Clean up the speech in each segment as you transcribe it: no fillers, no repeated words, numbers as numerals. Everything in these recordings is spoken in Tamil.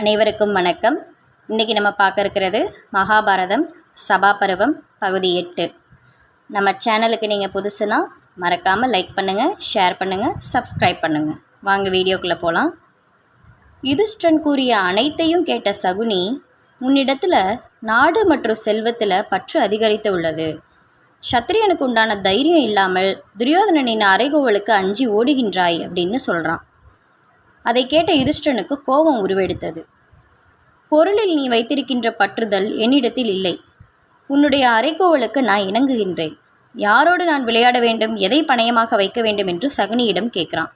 அனைவருக்கும் வணக்கம். இன்றைக்கி நம்ம பார்க்க இருக்கிறது மகாபாரதம் சபாபருவம் பகுதி 8. நம்ம சேனலுக்கு நீங்கள் புதுசுனா மறக்காமல் லைக் பண்ணுங்கள், ஷேர் பண்ணுங்கள், சப்ஸ்கிரைப் பண்ணுங்கள். வாங்க வீடியோக்குள்ளே போகலாம். யுதிஷ்டன் கூறிய அனைத்தையும் கேட்ட சகுனி, உன்னிடத்தில் நாடு மற்றும் செல்வத்தில் பற்று அதிகரித்து உள்ளது. சத்திரியனுக்கு உண்டான தைரியம் இல்லாமல் துரியோதனனின் அறைகோவலுக்கு அஞ்சி ஓடுகின்றாய் அப்படின்னு சொல்கிறான். அதை கேட்ட யுதிஷ்டனுக்கு கோபம் உருவெடுத்தது. பொருளில் நீ வைத்திருக்கின்ற பற்றுதல் என்னிடத்தில் இல்லை. உன்னுடைய அறைகோவலுக்கு நான் இணங்குகின்றேன். யாரோடு நான் விளையாட வேண்டும், எதை பணயமாக வைக்க வேண்டும் என்று சகுனியிடம் கேட்குறான்.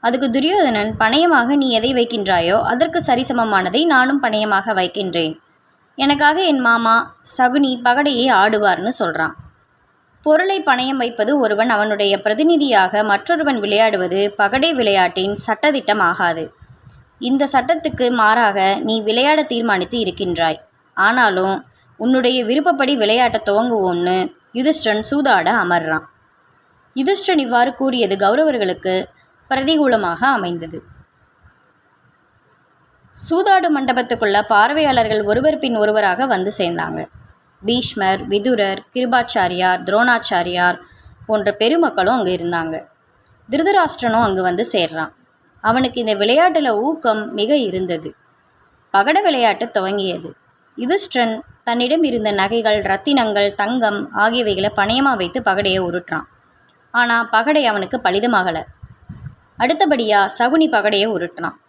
அதுக்கு துரியோதனன், பணயமாக நீ எதை வைக்கின்றாயோ அதற்கு சரிசமமானதை நானும் பணயமாக வைக்கின்றேன். எனக்காக என் மாமா சகுனி பகடையை ஆடுவார்னு சொல்கிறான். பொருளை பணயம் வைப்பது ஒருவன் அவனுடைய பிரதிநிதியாக மற்றொருவன் விளையாடுவது பகடை விளையாட்டின் சட்டதிட்டம் ஆகாது. இந்த சட்டத்துக்கு மாறாக நீ விளையாட தீர்மானித்து இருக்கின்றாய். ஆனாலும் உன்னுடைய விருப்பப்படி விளையாட்ட துவங்குவோன்னு யுதிஷ்டன் சூதாட அமர்றான். யுதிஷ்டன் இவ்வாறு கூறியது கௌரவர்களுக்கு பிரதிகூலமாக அமைந்தது. சூதாடு மண்டபத்துக்குள்ள பார்வையாளர்கள் ஒருவர் பின் ஒருவராக வந்து சேர்ந்தாங்க. பீஷ்மர், விதுரர், கிருபாச்சாரியார், துரோணாச்சாரியார் போன்ற பெருமக்களும் அங்கே இருந்தாங்க. திருதராஷ்டிரனும் அங்கு வந்து சேர்றான். அவனுக்கு இந்த விளையாட்டில் ஊக்கம் மிக இருந்தது. பகட விளையாட்டு துவங்கியது. யுதிஷ்டன் தன்னிடம் இருந்த நகைகள், ரத்தினங்கள், தங்கம் ஆகியவைகளை பணயமாக வைத்து பகடையை உருட்டுறான். ஆனால் பகடை அவனுக்கு பலிதமாகலை. அடுத்தபடியாக சகுனி பகடையை உருட்டினான்.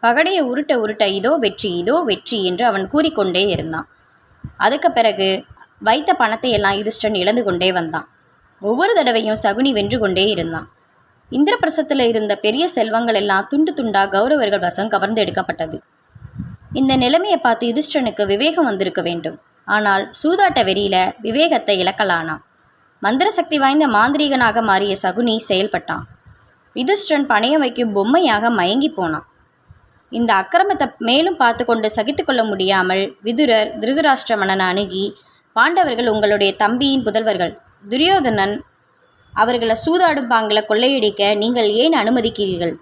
பகடையை உருட்ட உருட்ட இதோ வெற்றி, இதோ வெற்றி என்று அவன் கூறிக்கொண்டே இருந்தான். அதுக்கு பிறகு வைத்த பணத்தை எல்லாம் யுதிஷ்டன் இழந்து கொண்டே வந்தான். ஒவ்வொரு தடவையும் சகுனி வென்று கொண்டே இருந்தான். இந்திரபிரசத்தில் இருந்த பெரிய செல்வங்கள் எல்லாம் துண்டு துண்டா கௌரவர்கள் வசம் கவர்ந்து எடுக்கப்பட்டது. இந்த நிலைமையை பார்த்து யுதிஷ்டனுக்கு விவேகம் வந்திருக்க வேண்டும். ஆனால் சூதாட்ட வெறியில விவேகத்தை இழக்கலானான். மந்திர சக்தி வாய்ந்த மாந்திரீகனாக மாறிய சகுனி செயல்பட்டான். யுதிஷ்டன் பணையம் வைக்கும் பொம்மையாக மயங்கி போனான். இந்த அக்கிரமத்தை மேலும் பார்த்து கொண்டு சகித்து கொள்ள முடியாமல் விதுரர் திருதராஷ்டிர மன்னனை அணுகி, பாண்டவர்கள் உங்களுடைய தம்பியின் புதல்வர்கள். துரியோதனன் அவர்களை சூதாடும் பாங்கில கொள்ளையடிக்க நீங்கள் ஏன் அனுமதிக்கிறீர்கள்?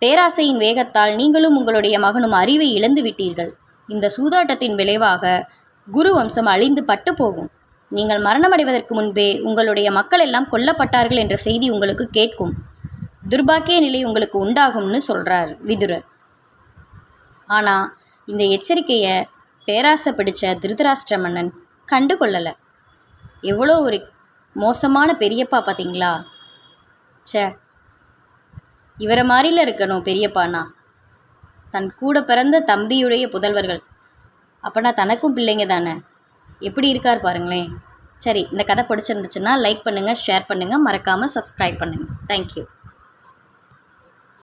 பேராசையின் வேகத்தால் நீங்களும் உங்களுடைய மகனும் அறிவை இழந்து விட்டீர்கள். இந்த சூதாட்டத்தின் விளைவாக குரு வம்சம் அழிந்து பட்டு போகும். நீங்கள் மரணமடைவதற்கு முன்பே உங்களுடைய மக்கள் எல்லாம் கொல்லப்பட்டார்கள் என்ற செய்தி உங்களுக்கு கேட்கும். துர்பாக்கிய நிலை உங்களுக்கு உண்டாகும்னு சொல்கிறார் விதுரர். ஆனால் இந்த எச்சரிக்கையை பேராசை பிடித்த திருதராஷ்டிர மன்னன் கண்டு கொள்ளலை. எவ்வளோ ஒரு மோசமான பெரியப்பா பார்த்தீங்களா? இவரை மாதிரில இருக்கணும் பெரியப்பானா. தன் கூட பிறந்த தம்பியுடைய புதல்வர்கள். அப்போனா தனக்கும் பிள்ளைங்க தானே. எப்படி இருக்கார் பாருங்களேன். சரி, இந்த கதை பிடிச்சிருந்துச்சுன்னா லைக் பண்ணுங்கள், ஷேர் பண்ணுங்கள், மறக்காமல் சப்ஸ்கிரைப் பண்ணுங்கள். தேங்க்யூ.